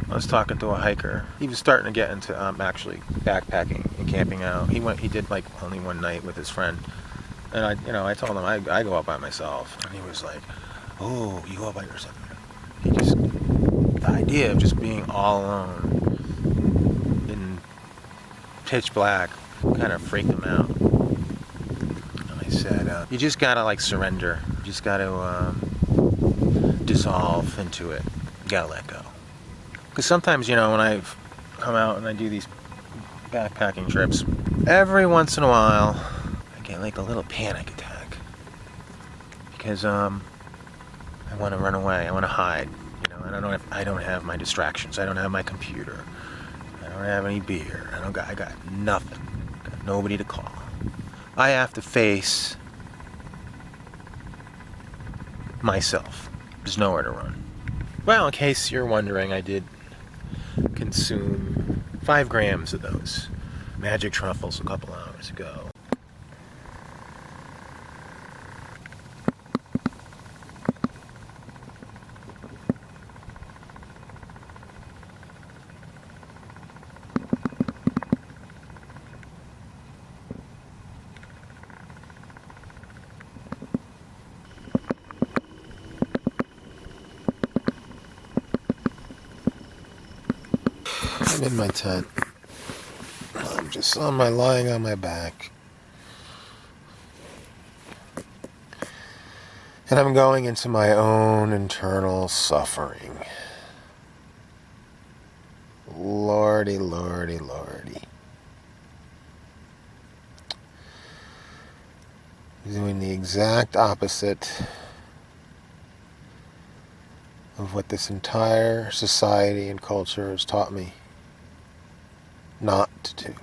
I was talking to a hiker. He was starting to get into actually backpacking and camping out. He did like only one night with his friend, and I told him I go out by myself, and he was like, "Oh, you go out by yourself?" The idea of just being all alone in pitch black kind of freaked him out. And I said, "You just gotta like surrender. You just gotta dissolve into it. You gotta let go." Because sometimes, when I've come out and I do these backpacking trips, every once in a while, I get like a little panic attack. Because I want to run away. I want to hide. And I don't have my distractions. I don't have my computer. I don't have any beer. I got nothing. Got nobody to call. I have to face myself. There's nowhere to run. Well, in case you're wondering, I did consume 5 grams of those magic truffles a couple hours ago. I'm in my tent. I'm just lying on my back. And I'm going into my own internal suffering. Lordy, lordy, lordy. Doing the exact opposite of what this entire society and culture has taught me not to do.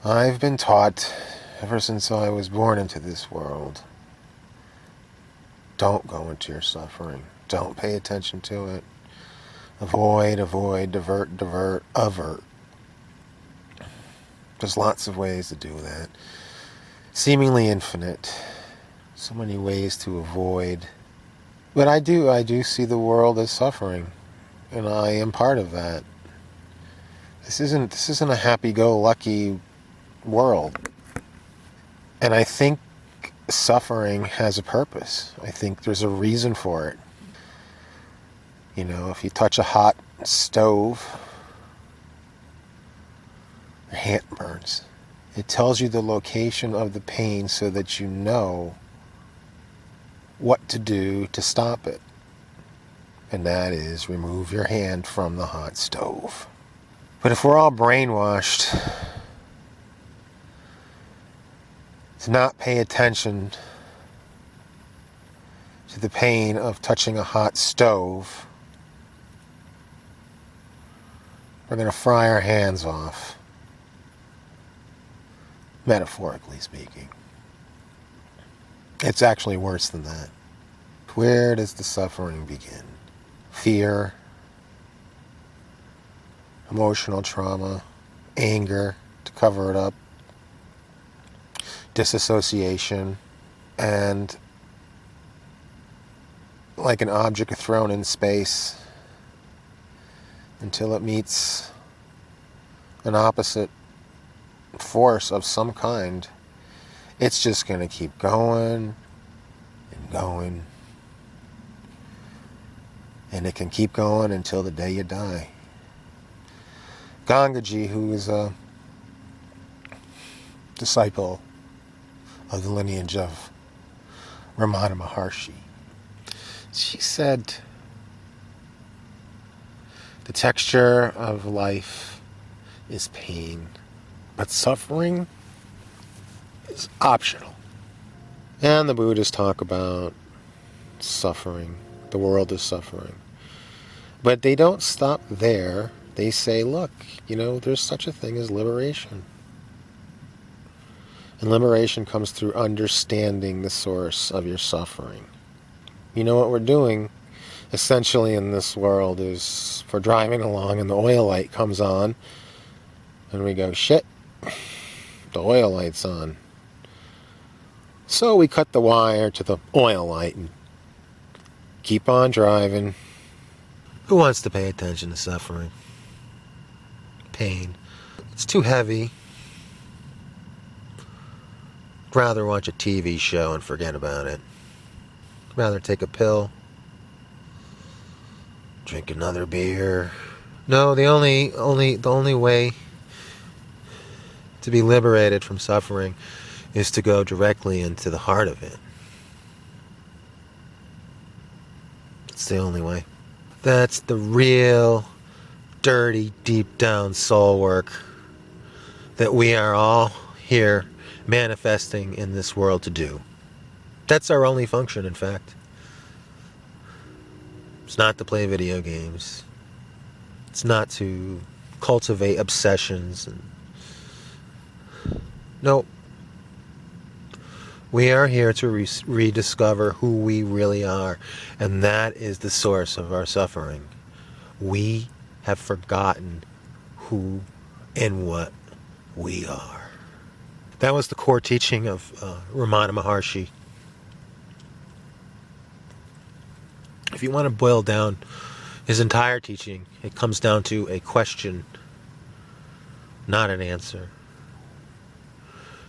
I've been taught ever since I was born into this world, don't go into your suffering. Don't pay attention to it. Avoid, divert, avert. There's lots of ways to do that. Seemingly infinite. So many ways to avoid. But I do see the world as suffering. And I am part of that. This isn't a happy-go-lucky world. And I think suffering has a purpose. I think there's a reason for it. If you touch a hot stove, your hand burns. It tells you the location of the pain so that you know what to do to stop it. And that is remove your hand from the hot stove. But if we're all brainwashed to not pay attention to the pain of touching a hot stove, we're going to fry our hands off, metaphorically speaking. It's actually worse than that. Where does the suffering begin? Fear, emotional trauma, anger to cover it up, disassociation, and like an object thrown in space until it meets an opposite force of some kind, it's just going to keep going and going. And it can keep going until the day you die. Gangaji, who is a disciple of the lineage of Ramana Maharshi, she said, the texture of life is pain, but suffering is optional. And the Buddhists talk about suffering. The world is suffering. But they don't stop there. They say, look, there's such a thing as liberation. And liberation comes through understanding the source of your suffering. What we're doing essentially in this world is we're driving along and the oil light comes on and we go, shit, the oil light's on. So we cut the wire to the oil light and keep on driving Who wants to pay attention to suffering? Pain. It's too heavy. I'd rather watch a TV show and forget about it. I'd rather take a pill. Drink another beer. No, the only way to be liberated from suffering is to go directly into the heart of it. It's the only way. That's the real, dirty, deep down soul work that we are all here manifesting in this world to do. That's our only function, in fact. It's not to play video games. It's not to cultivate obsessions. Nope. We are here to rediscover who we really are, and that is the source of our suffering. We have forgotten who and what we are. That was the core teaching of Ramana Maharshi. If you want to boil down his entire teaching, it comes down to a question, not an answer.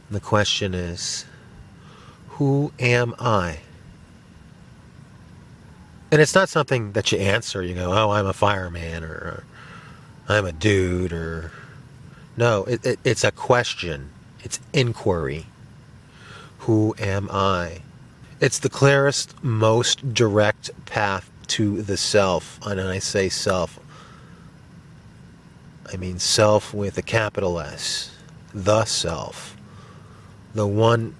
And the question is, who am I? And it's not something that you answer, you go, oh, I'm a fireman, or I'm a dude, or... No, it's a question. It's inquiry. Who am I? It's the clearest, most direct path to the self. And when I say self, I mean self with a capital S. The self. The one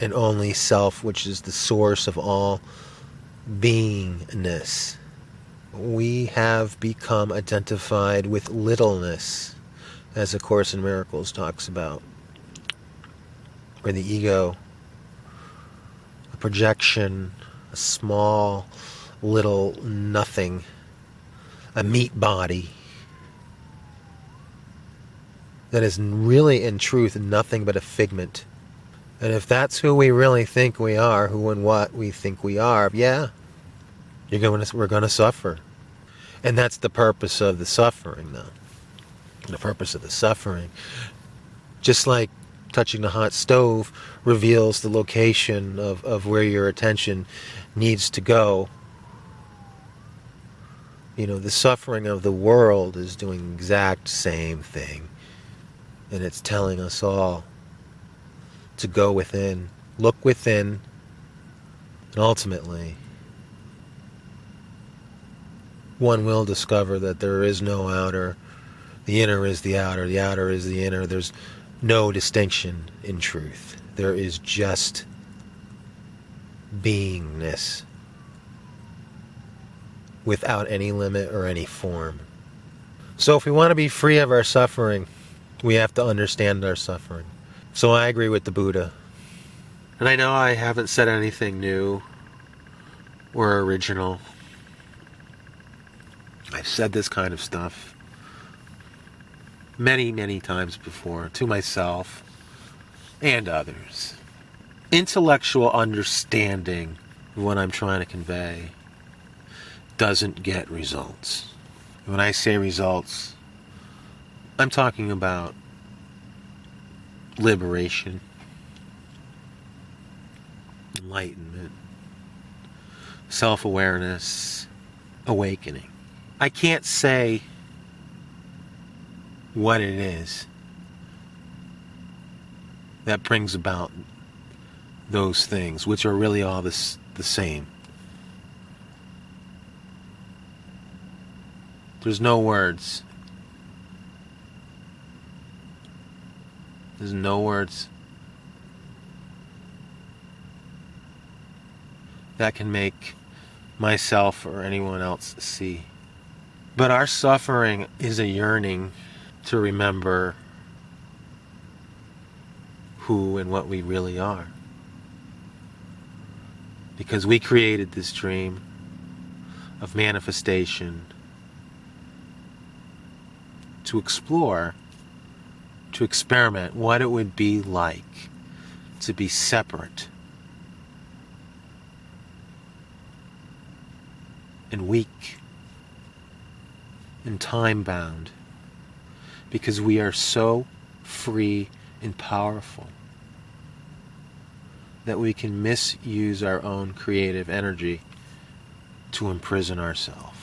and only self, which is the source of all beingness. We have become identified with littleness, as A Course in Miracles talks about, where the ego, a projection, a small little nothing, a meat body that is really in truth nothing but a figment. And if that's who we really think we are, who and what we think we are, yeah, we're going to suffer. And that's the purpose of the suffering, though. The purpose of the suffering, just like touching the hot stove reveals the location of where your attention needs to go. You know, the suffering of the world is doing the exact same thing. And it's telling us all to go within, look within, and ultimately, one will discover that there is no outer. The inner is the outer is the inner. There's no distinction in truth. There is just beingness without any limit or any form. So if we want to be free of our suffering, we have to understand our suffering. So I agree with the Buddha. And I know I haven't said anything new or original. I've said this kind of stuff many, many times before, to myself and others. Intellectual understanding of what I'm trying to convey doesn't get results. When I say results, I'm talking about liberation, enlightenment, self-awareness, awakening. I can't say what it is that brings about those things, which are really all the same. There's no words. There's no words that can make myself or anyone else see. But our suffering is a yearning to remember who and what we really are. Because we created this dream of manifestation to explore, to experiment what it would be like to be separate and weak and time bound because we are so free and powerful that we can misuse our own creative energy to imprison ourselves.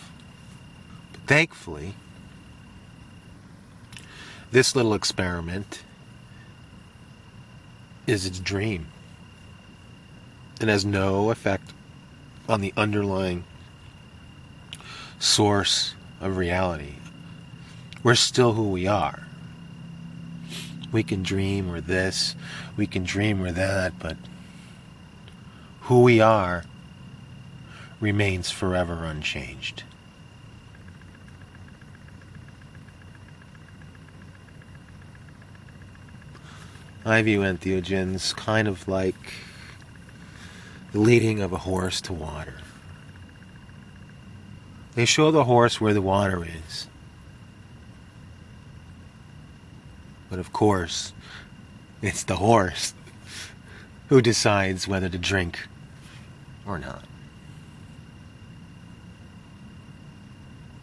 But thankfully, this little experiment is its dream. It has no effect on the underlying source of reality. We're still who we are. We can dream we're this, we can dream we're that, but who we are remains forever unchanged. I view entheogens kind of like the leading of a horse to water. They show the horse where the water is. But of course, it's the horse who decides whether to drink or not.